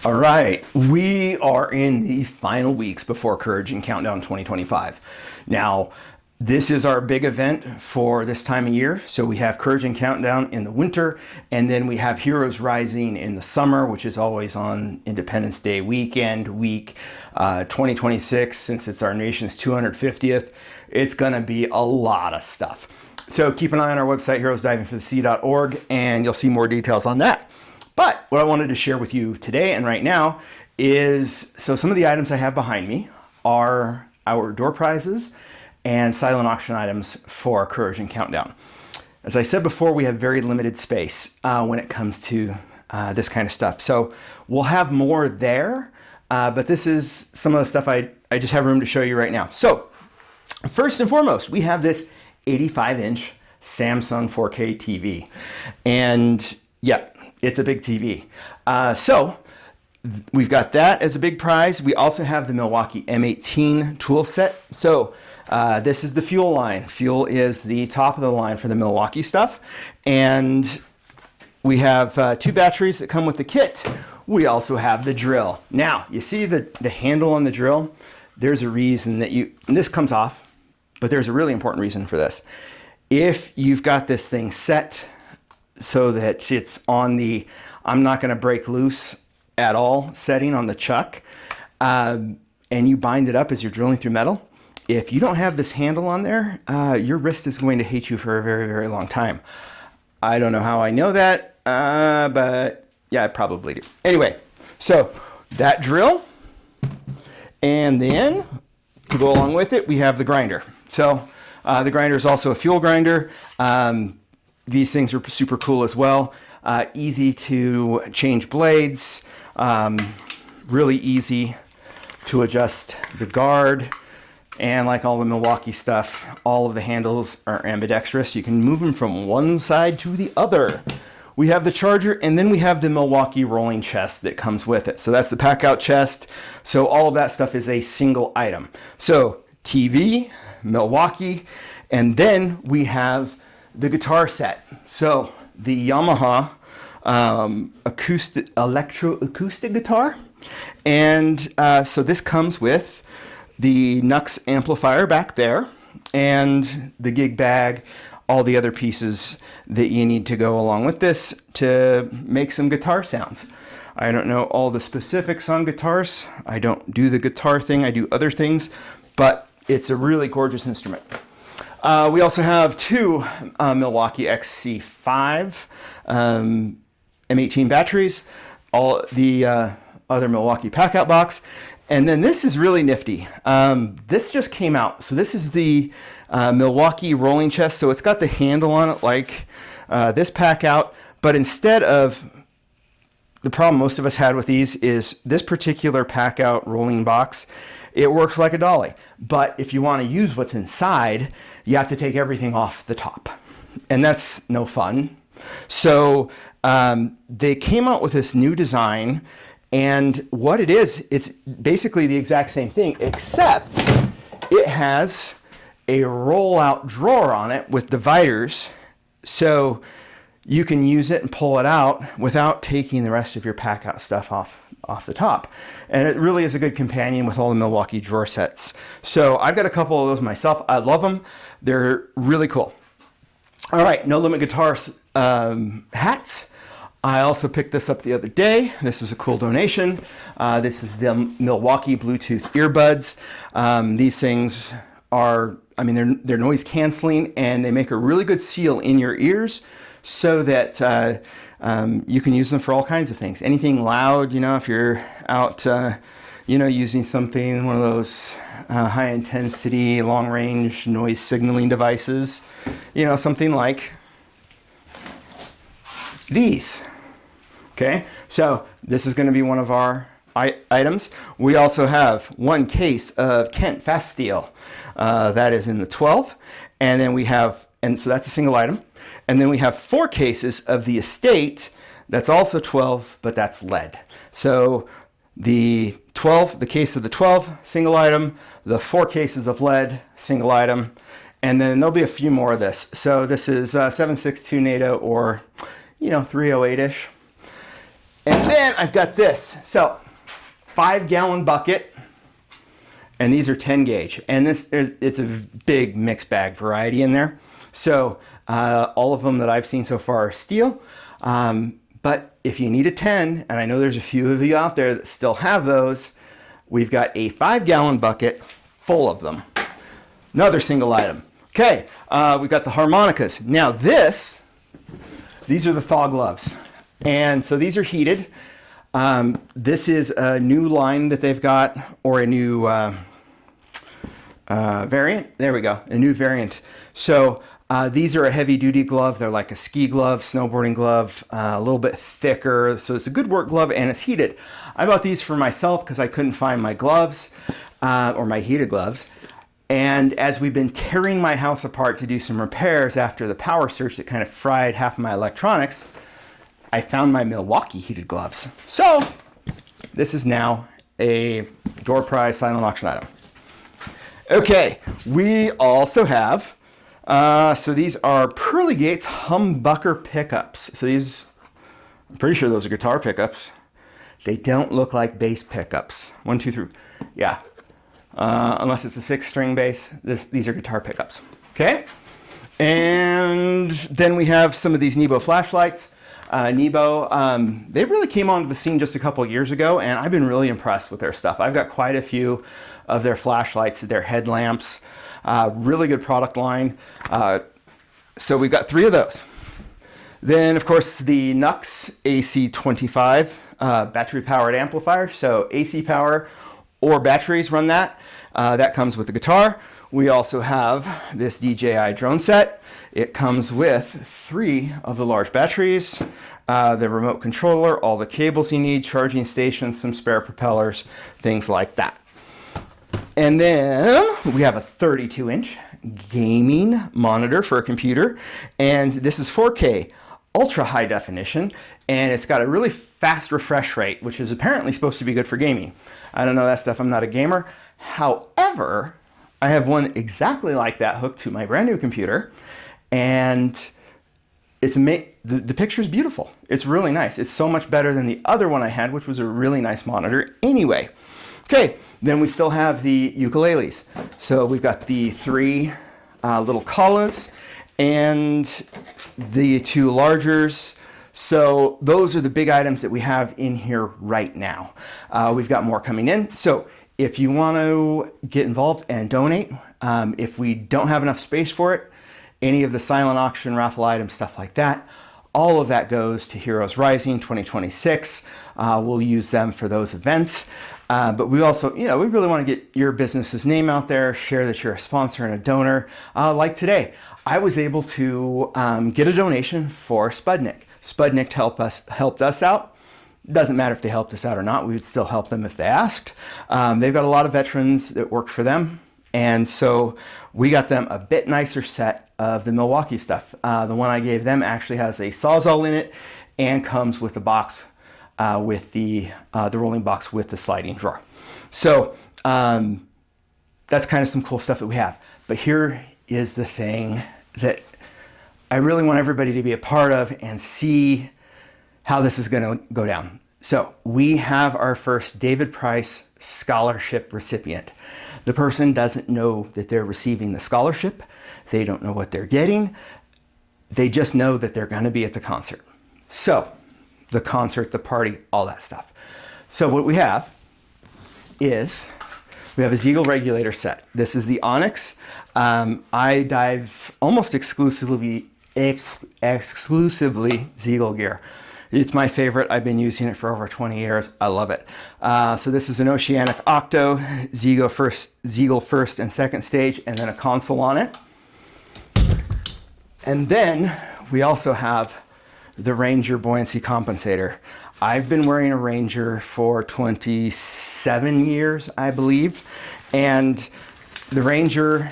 All right, we are in the final weeks before Courage and Countdown 2025. Now, this is our big event for this time of year. So we have Courage and Countdown in the winter, and then we have Heroes Rising in the summer, which is always on Independence Day weekend, week 2026. Since it's our nation's 250th, it's gonna be a lot of stuff. So keep an eye on our website, heroesdivingforthesea.org, and you'll see more details on that. But what I wanted to share with you today and right now is, so some of the items I have behind me are our door prizes and silent auction items for Courage and Countdown. As I said before, we have very limited space when it comes to this kind of stuff. So we'll have more there, but this is some of the stuff I just have room to show you right now. So first and foremost, we have this 85-inch Samsung 4K TV. And yeah, it's a big TV. So we've got that as a big prize. We also have the Milwaukee M18 tool set. So this is the fuel line. Fuel is the top of the line for the Milwaukee stuff. And we have 2 batteries that come with the kit. We also have the drill. Now, you see the handle on the drill? There's a reason that and this comes off, but there's a really important reason for this. If you've got this thing set so that it's on the I'm not going to break loose at all setting on the chuck, and you bind it up as you're drilling through metal, if you don't have this handle on there, your wrist is going to hate you for a very, very long time. I don't know how I know that, but yeah, I probably do. Anyway, so that drill, and then to go along with it, we have the grinder. So the grinder is also a fuel grinder. These things are super cool as well. Easy to change blades, really easy to adjust the guard. And like all the Milwaukee stuff, all of the handles are ambidextrous. You can move them from one side to the other. We have the charger, and then we have the Milwaukee rolling chest that comes with it. So that's the pack out chest. So all of that stuff is a single item. So TV, Milwaukee, and then we have the guitar set. So the Yamaha electroacoustic guitar. And so this comes with the Nux amplifier back there and the gig bag, all the other pieces that you need to go along with this to make some guitar sounds. I don't know all the specifics on guitars. I don't do the guitar thing. I do other things, but it's a really gorgeous instrument. We also have 2 Milwaukee XC5 M18 batteries, all the other Milwaukee pack-out box, and then this is really nifty. This just came out. So this is the Milwaukee rolling chest. So it's got the handle on it like this pack-out, but instead of the problem most of us had with these is this particular pack-out rolling box, it works like a dolly. But if you want to use what's inside, you have to take everything off the top. And that's no fun. So they came out with this new design. And what it is, it's basically the exact same thing, except it has a roll-out drawer on it with dividers. So you can use it and pull it out without taking the rest of your pack-out stuff off the top. And it really is a good companion with all the Milwaukee drawer sets. So I've got a couple of those myself. I love them. They're really cool. All right, No Limit Guitars hats. I also picked this up the other day. This is a cool donation. This is the Milwaukee Bluetooth earbuds. These things are, they're noise canceling, and they make a really good seal in your ears so that you can use them for all kinds of things. Anything loud, if you're out, using something, one of those high intensity, long range noise signaling devices, something like these. Okay, so this is going to be one of our items. We also have 1 case of Kent Fast Steel. That is in the 12. And then we have, and so that's a single item. And then we have 4 cases of the Estate. That's also 12, but that's lead. So the 12, the case of the 12, single item. The 4 cases of lead, single item. And then there'll be a few more of this. So this is 762 NATO or, 308-ish. And then I've got this. So 5-gallon bucket. And these are 10 gauge. And it's a big mixed bag variety in there. So all of them that I've seen so far are steel. But if you need a 10, and I know there's a few of you out there that still have those, we've got a 5-gallon bucket full of them. Another single item. Okay, we've got the harmonicas. Now these are the thaw gloves. And so these are heated. This is a new line that they've got, or a new variant. There we go, a new variant. So these are a heavy duty glove. They're like a ski glove, snowboarding glove, a little bit thicker. So it's a good work glove and it's heated. I bought these for myself because I couldn't find my gloves or my heated gloves. And as we've been tearing my house apart to do some repairs after the power surge that kind of fried half of my electronics, I found my Milwaukee heated gloves. So this is now a door prize silent auction item. Okay, we also have, so these are Pearly Gates humbucker pickups. So these, I'm pretty sure those are guitar pickups. They don't look like bass pickups. 1, 2, 3, yeah. Unless it's a 6-string bass, these are guitar pickups. Okay, and then we have some of these Nebo flashlights. Nebo, they really came onto the scene just a couple years ago, and I've been really impressed with their stuff. I've got quite a few of their flashlights, their headlamps, really good product line. So we've got 3 of those. Then, of course, the Nux AC25 battery-powered amplifier. So AC power or batteries run that. That comes with the guitar. We also have this DJI drone set. It comes with 3 of the large batteries, the remote controller, all the cables you need, charging stations, some spare propellers, things like that. And then we have a 32-inch gaming monitor for a computer. And this is 4K, ultra high definition. And it's got a really fast refresh rate, which is apparently supposed to be good for gaming. I don't know that stuff. I'm not a gamer. However, I have one exactly like that hooked to my brand new computer. And it's the picture is beautiful. It's really nice. It's so much better than the other one I had, which was a really nice monitor anyway. Okay, then we still have the ukuleles. So we've got the 3 little kalas and the 2 largers. So those are the big items that we have in here right now. We've got more coming in. So if you want to get involved and donate, if we don't have enough space for it, any of the silent auction, raffle items, stuff like that, all of that goes to Heroes Rising 2026. We'll use them for those events. But we also, we really want to get your business's name out there, share that you're a sponsor and a donor. Like today, I was able to get a donation for Spudnik. Spudnik helped us out. Doesn't matter if they helped us out or not. We would still help them if they asked. They've got a lot of veterans that work for them. And so we got them a bit nicer set of the Milwaukee stuff. The one I gave them actually has a Sawzall in it and comes with a box with the rolling box with the sliding drawer. So that's kind of some cool stuff that we have. But here is the thing that I really want everybody to be a part of and see how this is going to go down. So we have our first David Price scholarship recipient. The person doesn't know that they're receiving the scholarship. They don't know what they're getting. They just know that they're going to be at the concert. So the concert, the party, all that stuff. So what we have is we have a Ziegel regulator set. This is the Onyx. I dive almost exclusively Ziegel gear. It's my favorite. I've been using it for over 20 years. I love it. So this is an Oceanic Octo, Ziegel first and second stage, and then a console on it. And then we also have the Ranger buoyancy compensator. I've been wearing a Ranger for 27 years, I believe. And the Ranger,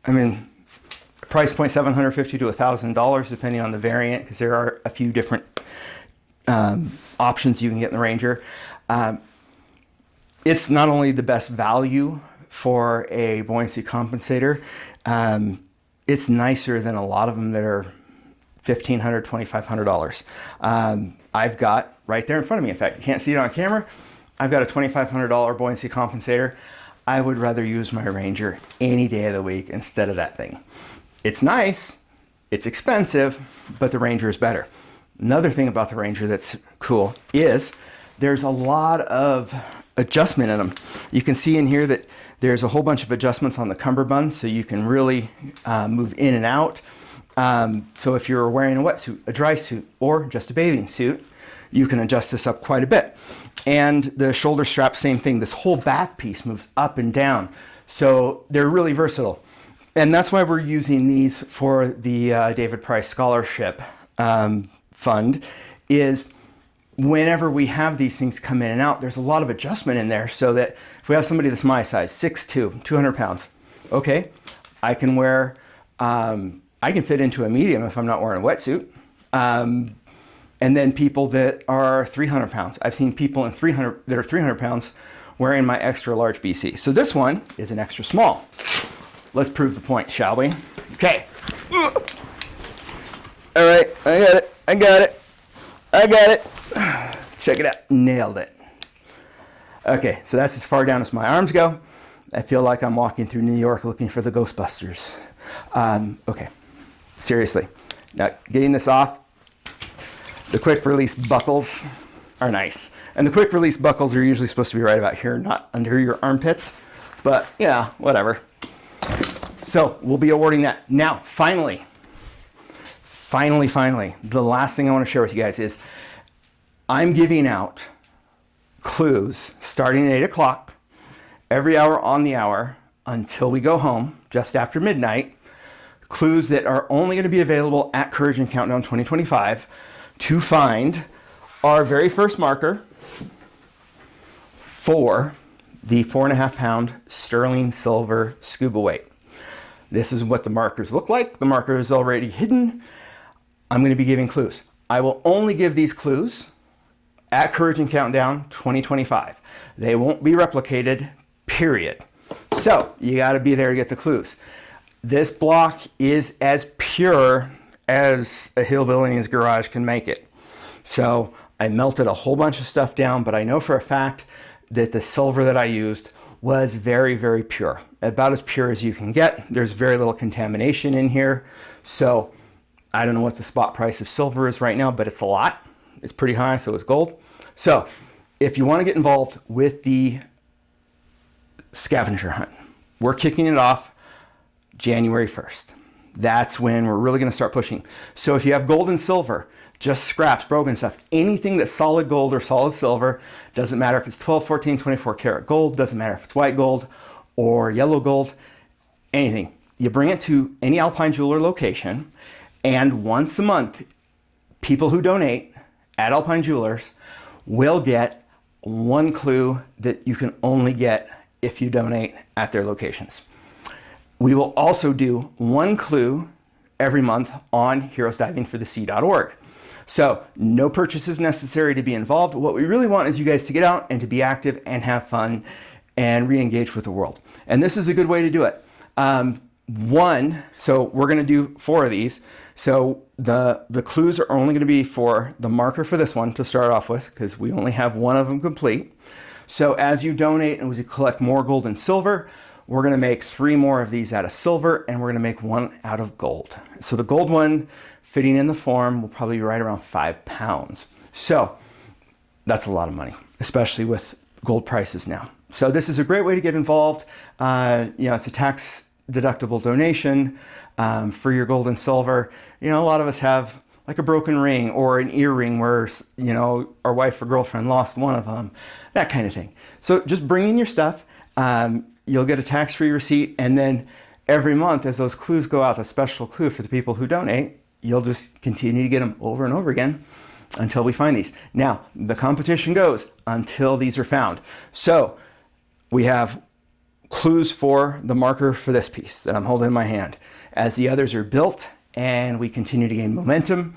price point $750 to $1,000 depending on the variant, because there are a few different options you can get in the Ranger. It's not only the best value for a buoyancy compensator, it's nicer than a lot of them that are $1,500, $2,500. I've got right there in front of me. In fact, you can't see it on camera. I've got a $2,500 buoyancy compensator. I would rather use my Ranger any day of the week instead of that thing. It's nice, it's expensive, but the Ranger is better. Another thing about the Ranger that's cool is there's a lot of adjustment in them. You can see in here that there's a whole bunch of adjustments on the cummerbund, so you can really move in and out. So if you're wearing a wetsuit, a dry suit, or just a bathing suit, you can adjust this up quite a bit. And the shoulder strap, same thing. This whole back piece moves up and down. So they're really versatile. And that's why we're using these for the David Price Scholarship Fund, is whenever we have these things come in and out, there's a lot of adjustment in there, so that if we have somebody that's my size, 6'2", 200 pounds, okay, I can wear, I can fit into a medium if I'm not wearing a wetsuit. And then people that are 300 pounds. I've seen people that are 300 pounds wearing my extra large BC. So this one is an extra small. Let's prove the point, shall we? Okay. All right, I got it. Check it out, nailed it. Okay, so that's as far down as my arms go. I feel like I'm walking through New York looking for the Ghostbusters. Okay, seriously. Now, getting this off, the quick release buckles are nice. And the quick release buckles are usually supposed to be right about here, not under your armpits. But yeah, whatever. So we'll be awarding that. Now, finally, the last thing I want to share with you guys is I'm giving out clues starting at 8 o'clock every hour on the hour until we go home, just after midnight. Clues that are only going to be available at Courage and Countdown 2025 to find our very first marker for the 4.5 pound sterling silver scuba weight. This is what the markers look like. The marker is already hidden. I'm going to be giving clues. I will only give these clues at Courage and Countdown 2025. They won't be replicated, period. So you got to be there to get the clues. This block is as pure as a hillbilly in his garage can make it. So I melted a whole bunch of stuff down, but I know for a fact that the silver that I used was very, very pure. About as pure as you can get. There's very little contamination in here. So I don't know what the spot price of silver is right now, but it's a lot. It's pretty high, so is gold. So if you want to get involved with the scavenger hunt, we're kicking it off January 1st. That's when we're really going to start pushing. So if you have gold and silver, just scraps, broken stuff, anything that's solid gold or solid silver, doesn't matter if it's 12, 14, 24 karat gold, doesn't matter if it's white gold or yellow gold, anything. You bring it to any Alpine jeweler location, and once a month, people who donate at Alpine Jewelers will get one clue that you can only get if you donate at their locations. We will also do one clue every month on heroesdivingforthesea.org. So no purchase is necessary to be involved. What we really want is you guys to get out and to be active and have fun and re-engage with the world. And this is a good way to do it. So we're going to do 4 of these. So the clues are only going to be for the marker for this one to start off with, because we only have one of them complete. So as you donate and as you collect more gold and silver, we're going to make 3 more of these out of silver, and we're going to make 1 out of gold. So the gold one fitting in the form will probably be right around 5 pounds. So that's a lot of money, especially with gold prices now. So this is a great way to get involved. It's a tax deductible donation for your gold and silver. A lot of us have like a broken ring or an earring where, our wife or girlfriend lost one of them, that kind of thing. So just bring in your stuff. You'll get a tax-free receipt, and then every month as those clues go out, a special clue for the people who donate, you'll just continue to get them over and over again until we find these. Now, the competition goes until these are found. So we have clues for the marker for this piece that I'm holding in my hand. As the others are built and we continue to gain momentum,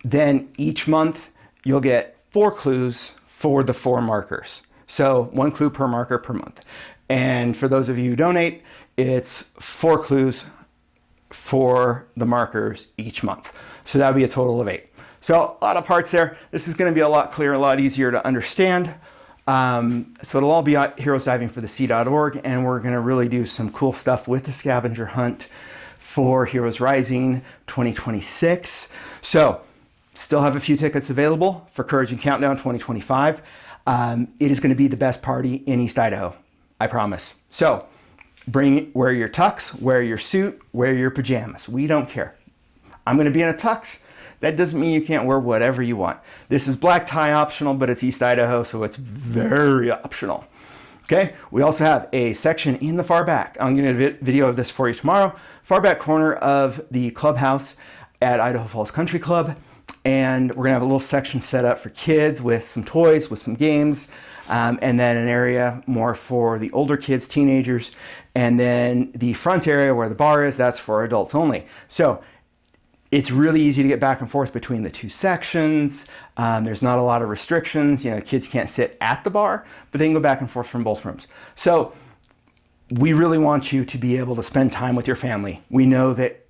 then each month you'll get 4 clues for the 4 markers. So 1 clue per marker per month. And for those of you who donate, it's 4 clues for the markers each month. So that would be a total of 8. So a lot of parts there. This is going to be a lot clearer, a lot easier to understand. So it'll all be at heroesdivingforthesea.org, and we're going to really do some cool stuff with the scavenger hunt for Heroes Rising 2026. So still have a few tickets available for Courage and Countdown 2025. It is going to be the best party in East Idaho, I promise. So wear your tux, wear your suit, wear your pajamas. We don't care. I'm going to be in a tux. That doesn't mean you can't wear whatever you want. This is black tie optional, but it's East Idaho, so it's very optional. Okay, we also have a section in the far back. I'm going to do a video of this for you tomorrow. Far back corner of the clubhouse at Idaho Falls Country Club. And we're going to have a little section set up for kids with some toys, with some games, and then an area more for the older kids, teenagers. And then the front area where the bar is, that's for adults only. So it's really easy to get back and forth between the two sections. There's not a lot of restrictions. Kids can't sit at the bar, but they can go back and forth from both rooms. So we really want you to be able to spend time with your family. We know that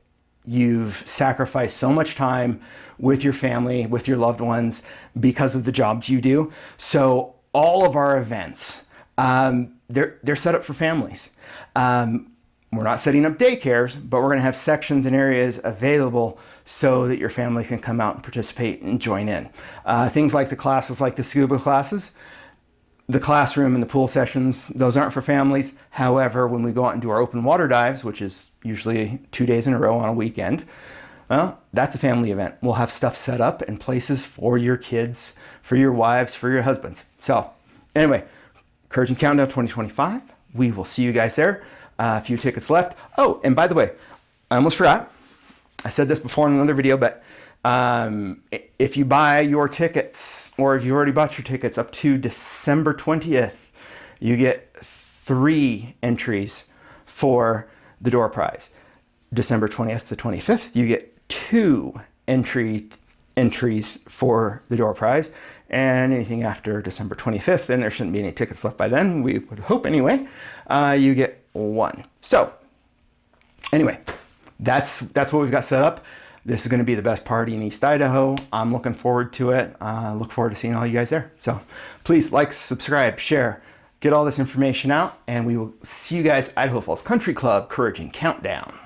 you've sacrificed so much time with your family, with your loved ones, because of the jobs you do. So all of our events, they're set up for families. We're not setting up daycares, but we're going to have sections and areas available so that your family can come out and participate and join in. Things like the classes, like the scuba classes, the classroom and the pool sessions, those aren't for families. However, when we go out and do our open water dives, which is usually 2 days in a row on a weekend, well, that's a family event. We'll have stuff set up and places for your kids, for your wives, for your husbands. So anyway, Courage and Countdown 2025. We will see you guys there. A few tickets left. Oh, and by the way, I almost forgot. I said this before in another video, but if you buy your tickets, or if you already bought your tickets up to December 20th, you get 3 entries for the door prize. December 20th to 25th, you get 2 entries for the door prize. And anything after December 25th, and there shouldn't be any tickets left by then, we would hope anyway, you get 1. So anyway, that's what we've got set up. This is going to be the best party in East Idaho. I'm looking forward to it. Look forward to seeing all you guys there. So please like, subscribe, share, get all this information out, and we will see you guys at Idaho Falls Country Club Courage and Countdown.